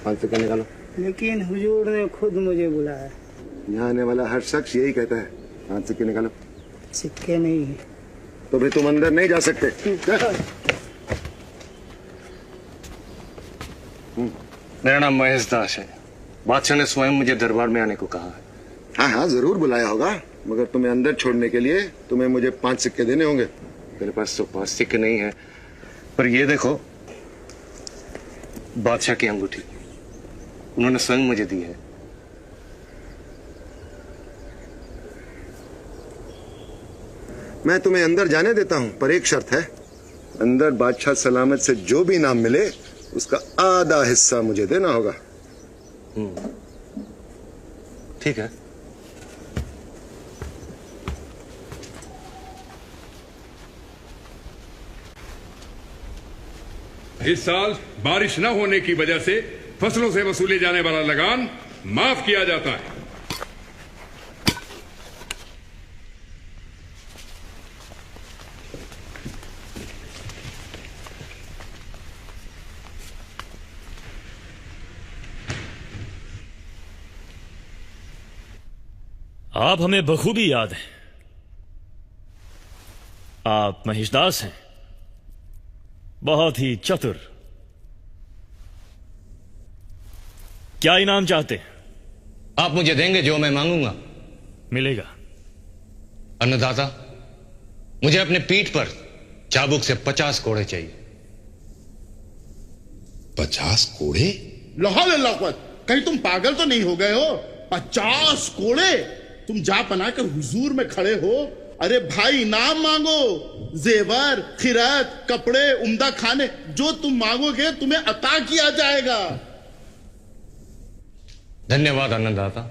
5 सिक्के निकालो। लेकिन हुजूर ने खुद मुझे बुलाया। यहाँ आने वाला हर शख्स यही कहता है। 5 सिक्के निकालो। सिक्के नहीं है। तो फिर तुम अंदर नहीं जा सकते। मेरा नाम महेश दास है। बादशाह ने स्वयं मुझे दरबार में आने को कहा है। हाँ हाँ जरूर बुलाया होगा, मगर तुम्हें अंदर छोड़ने के लिए तुम्हें मुझे 5 सिक्के देने होंगे। मेरे पास तो 5 सिक्के नहीं है, पर ये देखो, बादशाह की अंगूठी उन्होंने स्वयं मुझे दी है। मैं तुम्हें अंदर जाने देता हूं, पर एक शर्त है। अंदर बादशाह सलामत से जो भी इनाम मिले उसका आधा हिस्सा मुझे देना होगा। ठीक है। इस साल बारिश न होने की वजह से फसलों से वसूले जाने वाला लगान माफ किया जाता है। आप हमें बखूबी याद हैं। आप महेशदास हैं, बहुत ही चतुर। क्या इनाम चाहते हैं? आप मुझे देंगे जो मैं मांगूंगा। मिलेगा। अन्नदाता, मुझे अपने पीठ पर चाबुक से 50 कोड़े चाहिए। 50 कोड़े? लाहौल अल्लाह, कहीं तुम पागल तो नहीं हो गए हो? 50 कोड़े? तुम जा पना कर हुजूर में खड़े हो। अरे भाई इनाम मांगो, जेवर, खिरात, कपड़े, उम्दा खाने, जो तुम मांगोगे तुम्हें अता किया जाएगा। धन्यवाद अन्नदाता,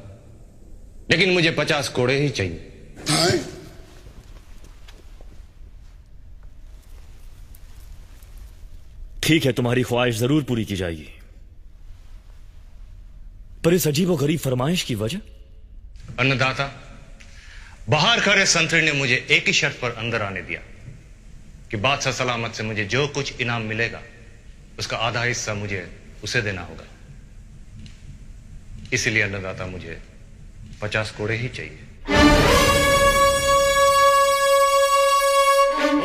लेकिन मुझे 50 कोड़े ही चाहिए। ठीक है, तुम्हारी ख्वाहिश जरूर पूरी की जाएगी, पर इस अजीबोगरीब फरमाइश की वजह? अन्नदाता, बाहर खड़े संतरी ने मुझे एक ही शर्त पर अंदर आने दिया कि बादशाह सलामत से मुझे जो कुछ इनाम मिलेगा उसका आधा हिस्सा मुझे उसे देना होगा। इसलिए अन्नदाता, मुझे 50 कोड़े ही चाहिए।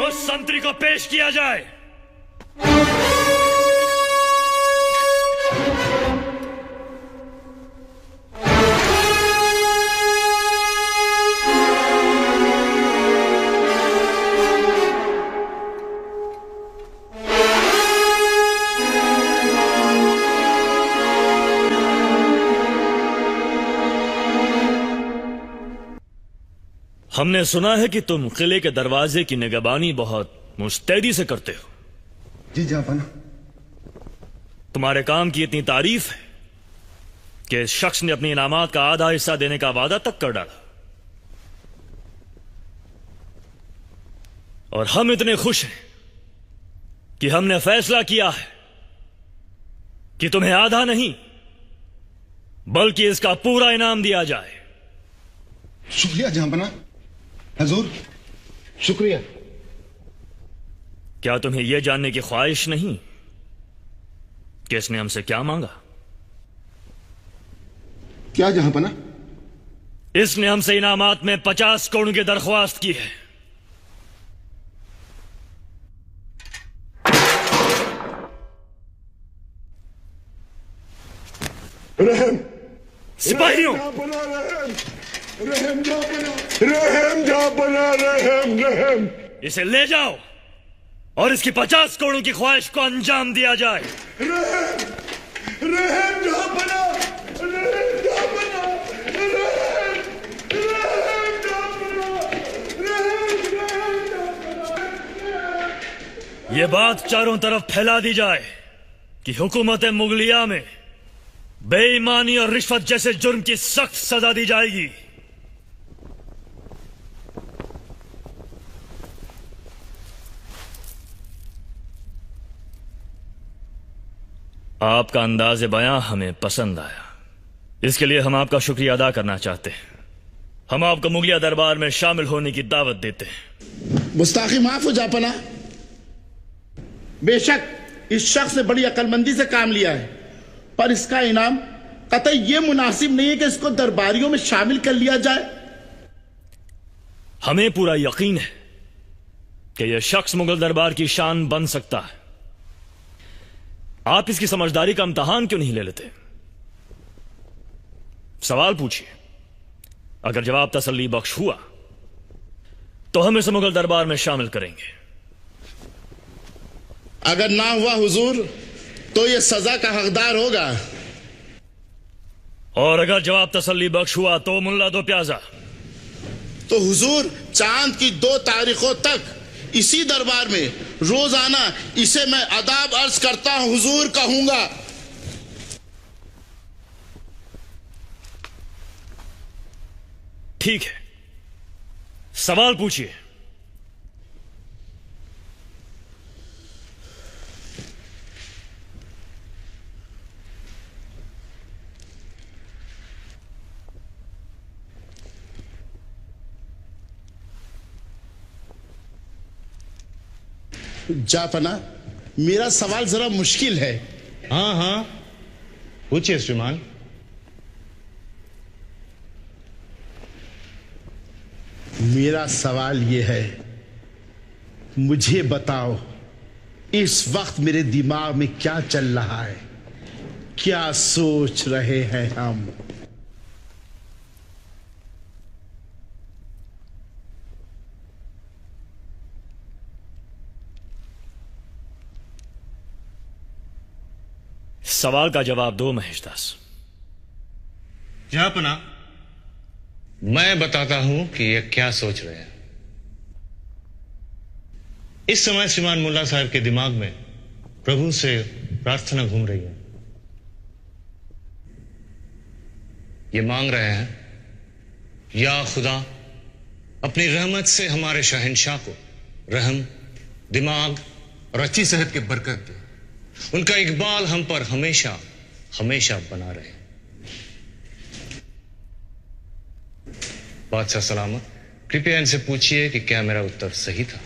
उस संतरी को पेश किया जाए। हमने सुना है कि तुम किले के दरवाजे की निगरानी बहुत मुस्तैदी से करते हो। जी जापाना। तुम्हारे काम की इतनी तारीफ है कि इस शख्स ने अपनी इनामात का आधा हिस्सा देने का वादा तक कर डाला। और हम इतने खुश हैं कि हमने फैसला किया है कि तुम्हें आधा नहीं बल्कि इसका पूरा इनाम दिया जाए। शुक्रिया जहांपना, हजूर शुक्रिया। क्या तुम्हें यह जानने की ख्वाहिश नहीं कि इसने हमसे क्या मांगा? क्या जहांपना? इसने हमसे इनामात में 50 करोड़ की दरख्वास्त की है। रहम सिपाहियों, रहम रहम। इसे ले जाओ और इसकी 50 करोड़ की ख्वाहिश को अंजाम दिया जाए। यह बात चारों तरफ फैला दी जाए कि हुकूमत मुगलिया में बेईमानी और रिश्वत जैसे जुर्म की सख्त सजा दी जाएगी। आपका अंदाज़ बयां हमें पसंद आया, इसके लिए हम आपका शुक्रिया अदा करना चाहते हैं। हम आपको मुगलिया दरबार में शामिल होने की दावत देते हैं। गुस्ताखी माफ हो जापना। बेशक इस शख्स ने बड़ी अक्लमंदी से काम लिया है पर इसका इनाम कतई ये मुनासिब नहीं है कि इसको दरबारियों में शामिल कर लिया जाए। हमें पूरा यकीन है कि यह शख्स मुगल दरबार की शान बन सकता है। आप इसकी समझदारी का इम्तिहान क्यों नहीं ले लेते? सवाल पूछिए, अगर जवाब तसल्ली बख्श हुआ तो हम इसे मुगल दरबार में शामिल करेंगे। अगर ना हुआ हुजूर तो ये सजा का हकदार होगा। और अगर जवाब तसल्ली बख्श हुआ तो मुल्ला दो प्याजा। तो हुजूर चांद की 2 तारीखों तक इसी दरबार में रोजाना इसे मैं अदाब अर्ज करता हूं हुजूर कहूंगा। ठीक है, सवाल पूछिए। जापना, मेरा सवाल जरा मुश्किल है। हाँ हाँ, पूछिए श्रीमान। मेरा सवाल यह है, मुझे बताओ इस वक्त मेरे दिमाग में क्या चल रहा है, क्या सोच रहे हैं हम? सवाल का जवाब दो महेशदास। जहापना, मैं बताता हूं कि ये क्या सोच रहे हैं। इस समय श्रीमान मुल्ला साहब के दिमाग में प्रभु से प्रार्थना घूम रही है। ये मांग रहे हैं, या खुदा अपनी रहमत से हमारे शहंशाह को रहम, दिमाग और अच्छी सेहत की बरकत दे। उनका इकबाल हम पर हमेशा हमेशा बना रहे। बादशाह सलामत, कृपया इनसे पूछिए कि क्या मेरा उत्तर सही था।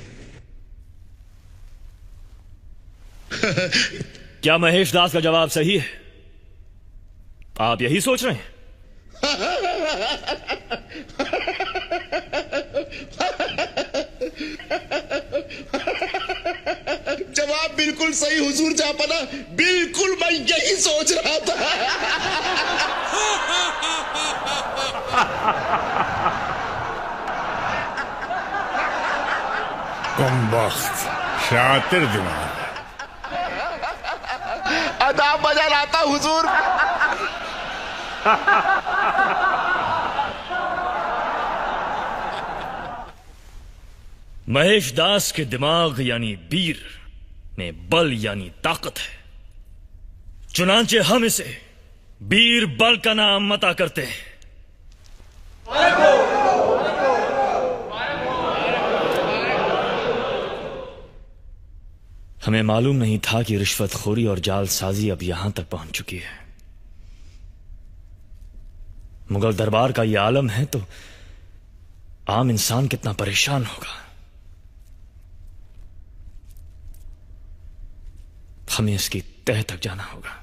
क्या महेश दास का जवाब सही है? आप यही सोच रहे हैं? जवाब बिल्कुल सही हुजूर जापना, बिल्कुल मैं यही सोच रहा था। कमबख्त, शातिर दिमाग। अदाब बजा लाता हुजूर। महेश दास के दिमाग यानी बीर में बल यानी ताकत है, चुनांचे हम इसे बीर बल का नाम अता करते हैं। हमें मालूम नहीं था कि रिश्वतखोरी और जालसाजी अब यहां तक पहुंच चुकी है। मुगल दरबार का यह आलम है तो आम इंसान कितना परेशान होगा। हमें इसकी तह तक जाना होगा।